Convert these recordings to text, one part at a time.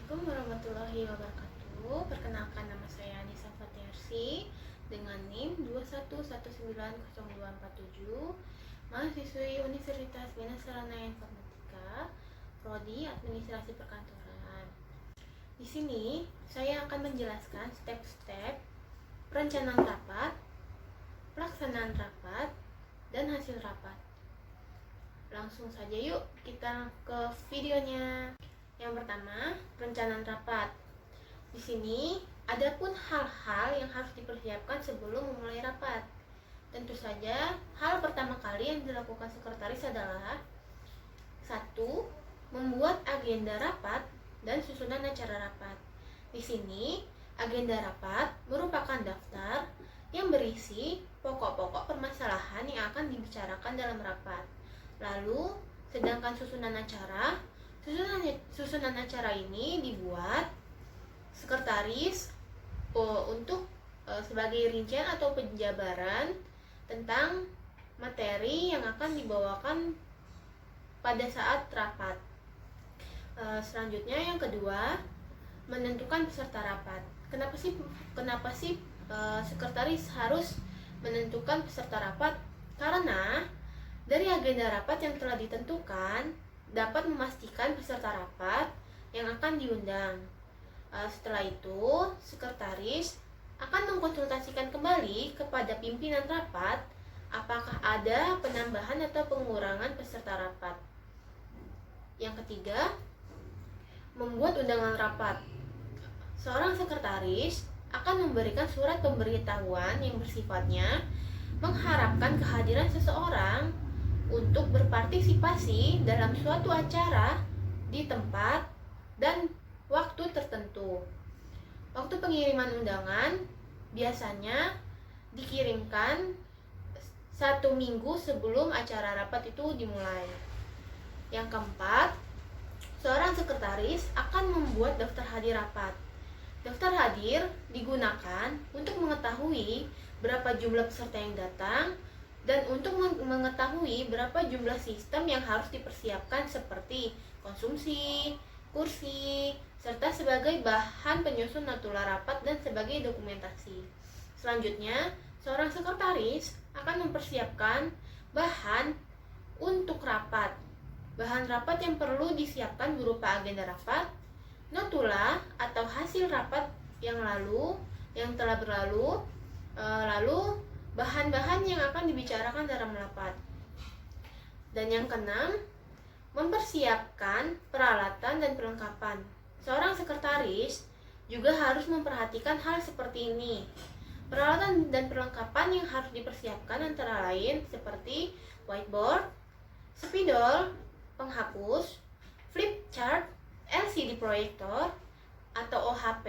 Assalamualaikum warahmatullahi wabarakatuh. Perkenalkan, nama saya Anissa Fatiarsi dengan NIM 211902447, mahasiswi Universitas Bina Saranaya Informatika, Prodi Administrasi Perkantoran. Di sini saya akan menjelaskan step-step perencanaan rapat, pelaksanaan rapat, dan hasil rapat. Langsung saja yuk kita ke videonya. Yang pertama, perencanaan rapat. Di sini ada pun hal-hal yang harus dipersiapkan sebelum memulai rapat. Tentu saja, hal pertama kali yang dilakukan sekretaris adalah 1. Membuat agenda rapat dan susunan acara rapat. Di sini, agenda rapat merupakan daftar yang berisi pokok-pokok permasalahan yang akan dibicarakan dalam rapat. Lalu, sedangkan susunan acara ini dibuat sekretaris untuk sebagai rincian atau penjabaran tentang materi yang akan dibawakan pada saat rapat. Selanjutnya yang kedua, menentukan peserta rapat. Kenapa sih sekretaris harus menentukan peserta rapat? Karena dari agenda rapat yang telah ditentukan dapat memastikan peserta rapat yang akan diundang. Setelah itu, sekretaris akan mengkonsultasikan kembali kepada pimpinan rapat apakah ada penambahan atau pengurangan peserta rapat. Yang ketiga, membuat undangan rapat. Seorang sekretaris akan memberikan surat pemberitahuan yang bersifatnya mengharapkan kehadiran seseorang untuk berpartisipasi dalam suatu acara di tempat dan waktu tertentu. Waktu pengiriman undangan biasanya dikirimkan 1 minggu sebelum acara rapat itu dimulai. Yang keempat, seorang sekretaris akan membuat daftar hadir rapat. Daftar hadir digunakan untuk mengetahui berapa jumlah peserta yang datang dan untuk mengetahui berapa jumlah sistem yang harus dipersiapkan seperti konsumsi, kursi, serta sebagai bahan penyusun notula rapat dan sebagai dokumentasi. Selanjutnya, seorang sekretaris akan mempersiapkan bahan untuk rapat. Bahan rapat yang perlu disiapkan berupa agenda rapat, notula atau hasil rapat yang telah berlalu, lalu bahan-bahan yang akan dibicarakan dalam rapat. Dan yang keenam, mempersiapkan peralatan dan perlengkapan. Seorang sekretaris juga harus memperhatikan hal seperti ini. Peralatan dan perlengkapan yang harus dipersiapkan antara lain seperti whiteboard, spidol, penghapus, flip chart, LCD proyektor atau OHP,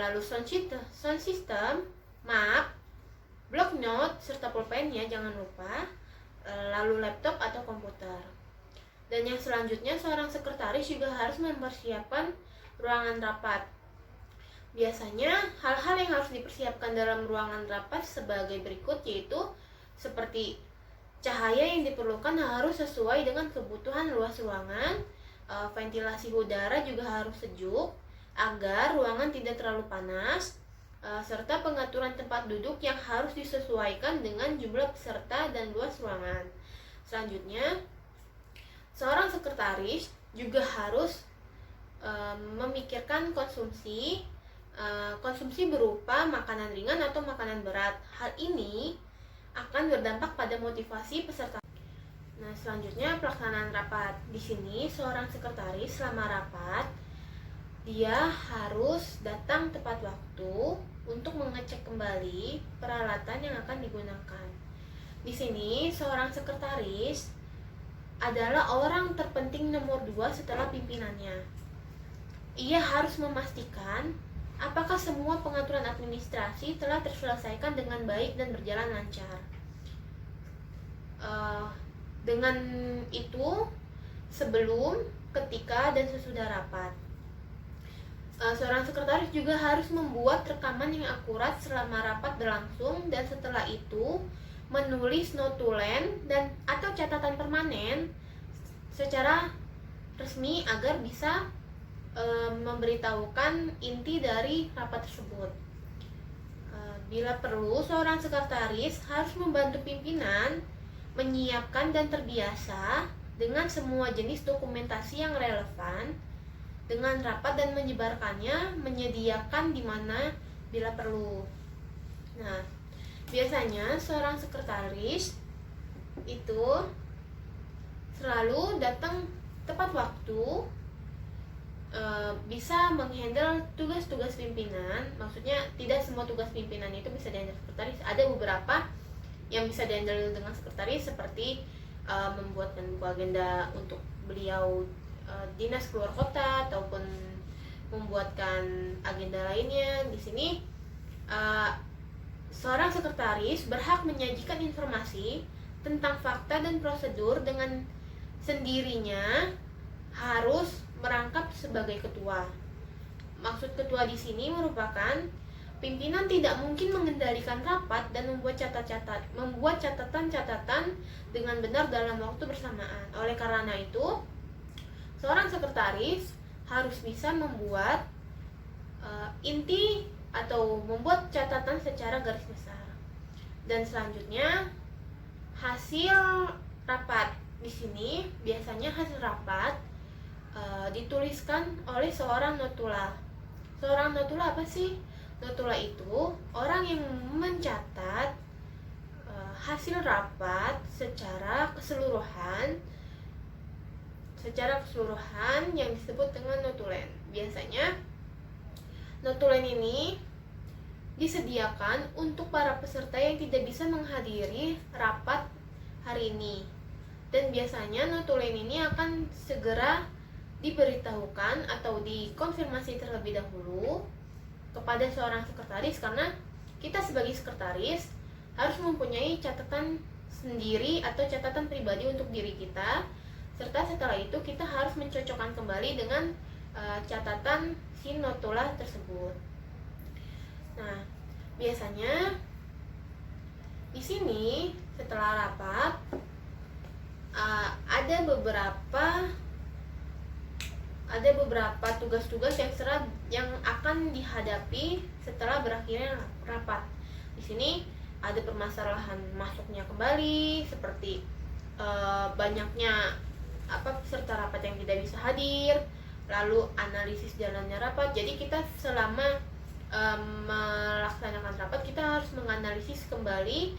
lalu sound system, map, blok note serta pulpennya jangan lupa, lalu laptop atau komputer. Dan yang selanjutnya, seorang sekretaris juga harus mempersiapkan ruangan rapat. Biasanya hal-hal yang harus dipersiapkan dalam ruangan rapat sebagai berikut, yaitu seperti cahaya yang diperlukan harus sesuai dengan kebutuhan luas ruangan, ventilasi udara juga harus sejuk agar ruangan tidak terlalu panas, serta pengaturan tempat duduk yang harus disesuaikan dengan jumlah peserta dan luas ruangan. Selanjutnya, seorang sekretaris juga harus memikirkan konsumsi berupa makanan ringan atau makanan berat. Hal ini akan berdampak pada motivasi peserta. Nah, selanjutnya pelaksanaan rapat. Di sini seorang sekretaris selama rapat dia harus datang tepat waktu untuk mengecek kembali peralatan yang akan digunakan. Di sini seorang sekretaris adalah orang terpenting nomor 2 setelah pimpinannya. Ia harus memastikan apakah semua pengaturan administrasi telah terselesaikan dengan baik dan berjalan lancar. Dengan itu, sebelum, ketika, dan sesudah rapat. Seorang sekretaris juga harus membuat rekaman yang akurat selama rapat berlangsung dan setelah itu menulis notulen dan atau catatan permanen secara resmi agar bisa memberitahukan inti dari rapat tersebut. Bila perlu, seorang sekretaris harus membantu pimpinan menyiapkan dan terbiasa dengan semua jenis dokumentasi yang relevan dengan rapat dan menyebarkannya, menyediakan di mana bila perlu. Nah, biasanya seorang sekretaris itu selalu datang tepat waktu, bisa menghandle tugas-tugas pimpinan. Maksudnya tidak semua tugas pimpinan itu bisa dihandle sekretaris. Ada beberapa yang bisa dihandle dengan sekretaris, seperti membuatkan buku agenda untuk beliau dinas keluar kota ataupun membuatkan agenda lainnya. Di sini seorang sekretaris berhak menyajikan informasi tentang fakta dan prosedur dengan sendirinya, harus merangkap sebagai ketua. Maksud ketua di sini merupakan pimpinan tidak mungkin mengendalikan rapat dan membuat catatan-catatan dengan benar dalam waktu bersamaan. Oleh karena itu, seorang sekretaris harus bisa membuat inti atau membuat catatan secara garis besar. Dan selanjutnya, hasil rapat. Di sini biasanya hasil rapat dituliskan oleh seorang notula. Seorang notula apa sih? Notula itu orang yang mencatat hasil rapat secara keseluruhan yang disebut dengan notulen. Biasanya notulen ini disediakan untuk para peserta yang tidak bisa menghadiri rapat hari ini. Dan biasanya notulen ini akan segera diberitahukan atau dikonfirmasi terlebih dahulu kepada seorang sekretaris, karena kita sebagai sekretaris harus mempunyai catatan sendiri atau catatan pribadi untuk diri kita, serta setelah itu kita harus mencocokkan kembali dengan catatan si notula tersebut. Nah, biasanya di sini setelah rapat ada beberapa tugas-tugas yang akan dihadapi setelah berakhirnya rapat. Di sini ada permasalahan masuknya kembali, seperti banyaknya peserta rapat yang tidak bisa hadir, lalu analisis jalannya rapat. Jadi kita selama melaksanakan rapat, kita harus menganalisis kembali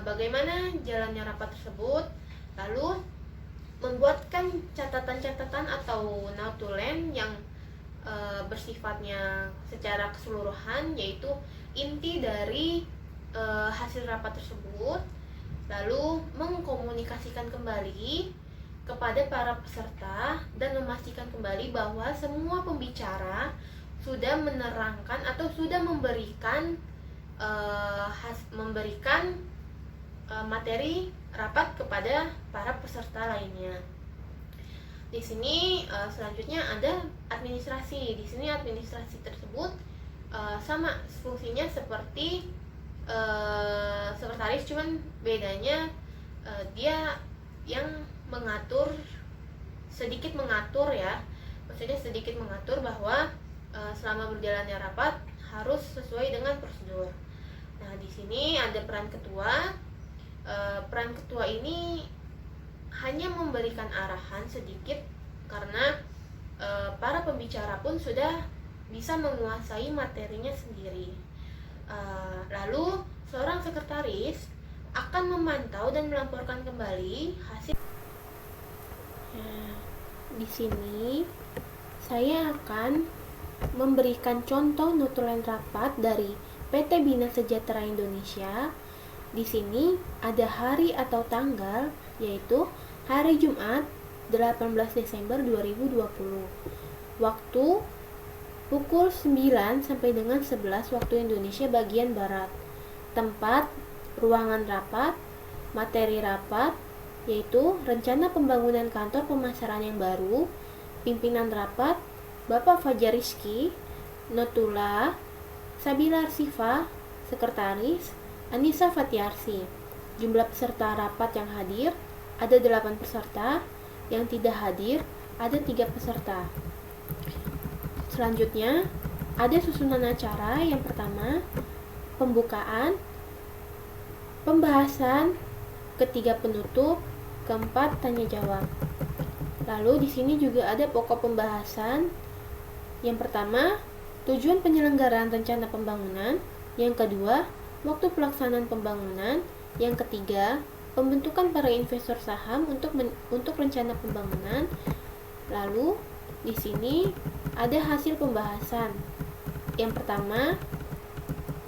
bagaimana jalannya rapat tersebut, lalu membuatkan catatan-catatan atau notulen yang bersifatnya secara keseluruhan, yaitu inti dari hasil rapat tersebut, lalu mengkomunikasikan kembali kepada para peserta dan memastikan kembali bahwa semua pembicara sudah menerangkan atau sudah memberikan materi rapat kepada para peserta lainnya. Di sini selanjutnya ada administrasi. Di sini administrasi tersebut sama fungsinya seperti sekretaris, cuman bedanya dia yang sedikit mengatur ya. Maksudnya sedikit mengatur bahwa selama berjalannya rapat harus sesuai dengan prosedur. Nah, di sini ada peran ketua. Peran ketua ini hanya memberikan arahan sedikit, karena para pembicara pun sudah bisa menguasai materinya sendiri. Lalu seorang sekretaris akan memantau dan melaporkan kembali hasil. Di sini saya akan memberikan contoh notulen rapat dari PT Bina Sejahtera Indonesia. Di sini ada hari atau tanggal, yaitu hari Jumat 18 Desember 2020. Waktu pukul 9 sampai dengan 11 waktu Indonesia bagian Barat. Tempat, ruangan rapat, materi rapat, yaitu rencana pembangunan kantor pemasaran yang baru, pimpinan rapat, Bapak Fajar Rizky, notula, Sabila Arsifa, sekretaris, Anissa Fatiarsi. Jumlah peserta rapat yang hadir ada 8 peserta, yang tidak hadir ada 3 peserta. Selanjutnya, ada susunan acara. Yang pertama, pembukaan, pembahasan, ketiga penutup, keempat tanya jawab. Lalu di sini juga ada pokok pembahasan. Yang pertama, tujuan penyelenggaraan rencana pembangunan. Yang kedua, waktu pelaksanaan pembangunan. Yang ketiga, pembentukan para investor saham untuk rencana pembangunan. Lalu di sini ada hasil pembahasan. Yang pertama,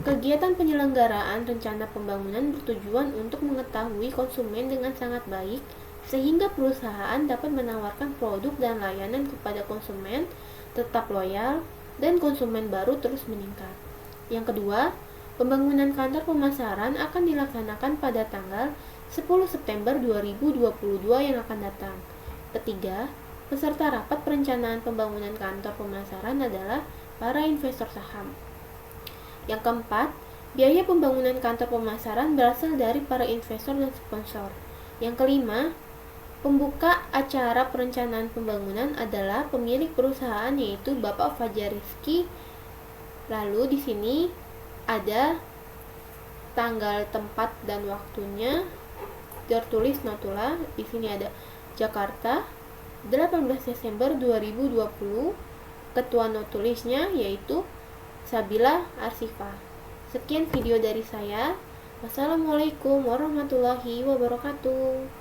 kegiatan penyelenggaraan rencana pembangunan bertujuan untuk mengetahui konsumen dengan sangat baik sehingga perusahaan dapat menawarkan produk dan layanan kepada konsumen tetap loyal dan konsumen baru terus meningkat. Yang kedua, pembangunan kantor pemasaran akan dilaksanakan pada tanggal 10 September 2022 yang akan datang. Ketiga, peserta rapat perencanaan pembangunan kantor pemasaran adalah para investor saham. Yang keempat, biaya pembangunan kantor pemasaran berasal dari para investor dan sponsor. Yang kelima, pembuka acara perencanaan pembangunan adalah pemilik perusahaan yaitu Bapak Fajar Rizky. Lalu di sini ada tanggal, tempat, dan waktunya tertulis notula. Di sini ada Jakarta 18 Desember 2020. Ketua notulisnya yaitu Sabila Arsifa. Sekian video dari saya. Wassalamualaikum warahmatullahi wabarakatuh.